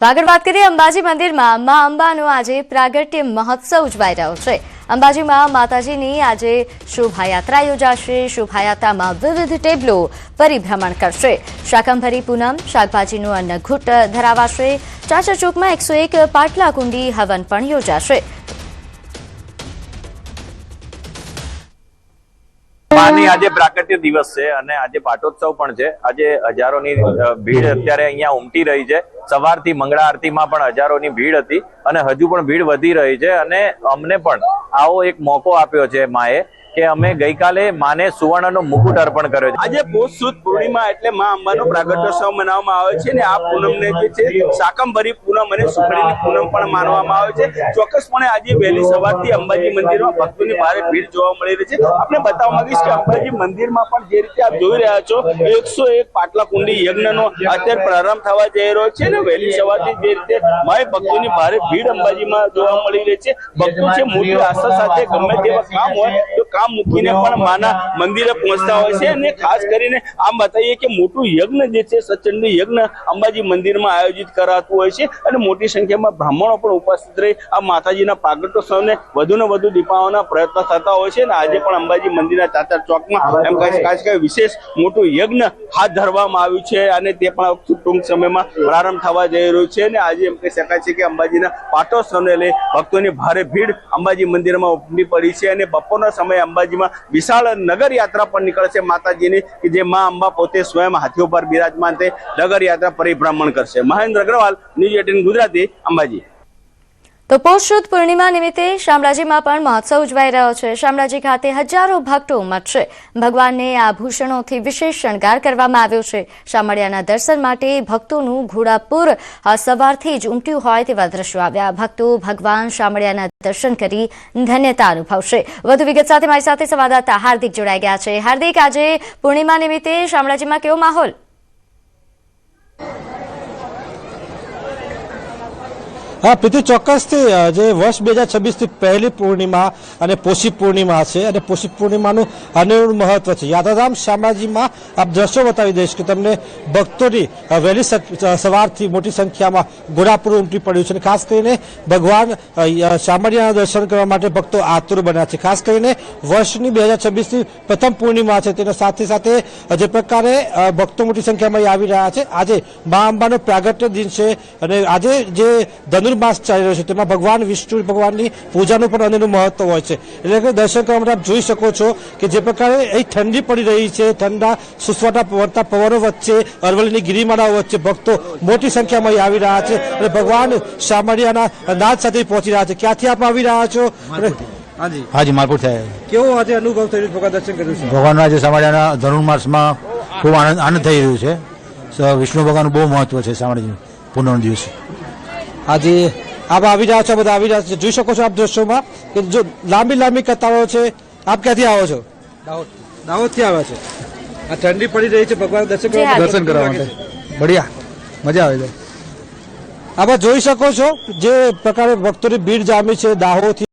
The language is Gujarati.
આગળ વાત કરીએ અંબાજી મંદિરમાં મા અંબાનો આજે પ્રાગટ્ય મહોત્સવ ઉજવાઈ રહ્યો છે। અંબાજીમાં માતાજીની આજે શોભાયાત્રા યોજાશે। શોભાયાત્રામાં વિવિધ ટેબલો પરિભ્રમણ કરશે। શાકંભરી પૂનમ શાકભાજીનું અન્નકૂટ ધરાવાશે। ચાચર ચોકમાં 101 પાટલા કુંડી હવન પણ યોજાશે। માની આજે પ્રાગટ્ય દિવસ છે અને આજે પાટોત્સવ પણ છે। આજે હજારોની ભીડ અત્યારે અહીંયા ઉમટી રહી છે। સવારથી મંગળા આરતીમાં પણ હજારોની ભીડ હતી અને હજુ પણ ભીડ વધી રહી છે અને અમને પણ આવો એક મોકો આપ્યો છે માએ કે અમે ગઈકાલે માને સુવર્ણનો મુકુટ અર્પણ કર્યો છે। આજે પોષ સુદ પૂર્ણિમા એટલે મા અંબાનો પ્રાગટ્યોત્સવ મનાવવામાં આવે છે અને આ પૂનમને જે છે શાકંભરી પૂનમ અને સુખડીની પૂનમ પણ માનવામાં આવે છે। ચોક્કસપણે આજે વહેલી સવારથી અંબાજી મંદિરમાં ભક્તોની ભારે ભીડ જોવા મળી રહી છે। આપણે બતાવવા માંગીશ કે અંબાજી મંદિરમાં પણ જે રીતે આપ જોઈ રહ્યા છો 101 પાટલા કુંડી યજ્ઞનો અત્યારે પ્રારંભ થવા જઈ રહ્યો છે અને વહેલી સવારથી જે રીતે માય ભક્તોની ભારે ભીડ અંબાજીમાં જોવા મળી રહી છે। ભક્તો છે મોટી આસ્થા સાથે ગમે તેવા કામ હોય તો કામ મૂકીને પણ માના મંદિરે પહોંચતા હોય છે અને ખાસ કરીને આમ બતાવીએ કે મોટું યજ્ઞ જે છે સચંડી યજ્ઞ અંબાજી મંદિરમાં આયોજિત કરાતું હોય છે અને મોટી સંખ્યામાં બ્રાહ્મણો પણ ઉપસ્થિત રહી આ માતાજીના પ્રાગટ્યોત્સવને વધુને વધુ દીપાવવાના પ્રયત્ન થતા હોય છે અને આજે પણ અંબાજી મંદિરના ચાચર ચોકમાં એમ ખાસ કરી વિશેષ મોટું યજ્ઞ હાથ ધરવામાં આવ્યું છે અને તે પણ ટૂંક સમયમાં પ્રારંભ થવા જઈ રહ્યું છે અને આજે એમ કહી શકાય છે કે અંબાજીના પાટોત્સવને લઈ ભક્તોની ભારે ભીડ અંબાજી મંદિરમાં ઉમટી પડી છે અને બપોરના સમયે અંબાજીમાં વિશાળ નગર યાત્રા પણ નીકળશે માતાજીની કે જે મા અંબા પોતે સ્વયં હાથીઓ પર બિરાજમાન થઈ નગર યાત્રા પરિભ્રમણ કરશે। મહેન્દ્ર અગ્રવાલ, ન્યૂઝ 18 ગુજરાતી, અંબાજી। તો પોષ સુદ પૂર્ણિમા નિમિત્તે શામળાજીમાં પણ મહોત્સવ ઉજવાઈ રહ્યો છે। શામળાજી ખાતે હજારો ભક્તો ઉમટશે। ભગવાનને આભૂષણોથી વિશેષ શણગાર કરવામાં આવ્યો છે। શામળિયાના દર્શન માટે ભક્તોનું ઘોડાપુર સવારથી જ ઉમટ્યું હોય તેવા દ્રશ્યો આવ્યા। ભક્તો ભગવાન શામળિયાના દર્શન કરી ધન્યતા અનુભવશે। વધુ વિગત સાથે મારી સાથે સંવાદદાતા હાર્દિક જોડાઈ ગયા છે। હાર્દિક, આજે પૂર્ણિમા નિમિત્તે શામળાજીમાં કેવો માહોલ? હા પ્રીતિ, ચોક્કસથી જે વર્ષ 2026 થી પહેલી પૂર્ણિમા અને પોષી પૂર્ણિમા છે અને પોષી પૂર્ણિમાનું અનેરું મહત્વ છે। યાત્રાધામ શામળાજીમાં આપ દ્રશ્યો બતાવી દઈશ કે તમને ભક્તોની વહેલી સવારથી મોટી સંખ્યામાં ઘોડાપુર ઉમટી પડ્યું છે અને ખાસ કરીને ભગવાન શામળિયાના દર્શન કરવા માટે ભક્તો આતુર બન્યા છે। ખાસ કરીને વર્ષની 2026ની પ્રથમ પૂર્ણિમા છે તેના સાથે સાથે જે પ્રકારે ભક્તો મોટી સંખ્યામાં આવી રહ્યા છે। આજે મા અંબાનો પ્રાગટ્ય દિન છે અને આજે જે ધનુર્માસ ચાલી રહ્યો છે તેમાં ભગવાન વિષ્ણુ ભગવાનની પૂજાનું પણ અનેરું મહત્વ હોય છે। એટલે કે દર્શન કરવા માટે આપ જોઈ શકો છો કે જે પ્રકારે અહીં ઠંડી પડી રહી છે, ઠંડા સુસવાટા વળતા પવનો વચ્ચે અરવલ્લીની ગિરિમાળાઓ વચ્ચે ભક્તો મોટી સંખ્યામાં અહીં આવી રહ્યા છે અને ભગવાન શામળિયાના નાદ સાથે પહોંચી રહ્યા છે। ક્યાંથી આપ આવી રહ્યા છો? હાજી, માલપુર થાય। કેવો આજે અનુભવ થઈ રહ્યો? ભગવાન દર્શન કર્યું છે? ભગવાનના આજે શામળિયાના ધનુર્માસમાં ખૂબ આનંદ થઈ રહ્યું છે। વિષ્ણુ ભગવાનનું બહુ મહત્વ છે શામળિયાનું પૂનમનો દિવસ। આજે આપ આવી રહ્યા છો, બધા આવી રહ્યા છે, જોઈ શકો છો આપ દ્રશ્યોમાં કે જો લાંબી કતારો છે। આપ ક્યાંથી આવો છો? દાહોદથી આવ્યા છે। આ ઠંડી પડી રહી છે, ભગવાન દર્શન કરવા માટે બઢિયા, મજા આવે છે। આપ જોઈ શકો છો જે પ્રકારે ભક્તોની ભીડ જામી છે દાહોદથી।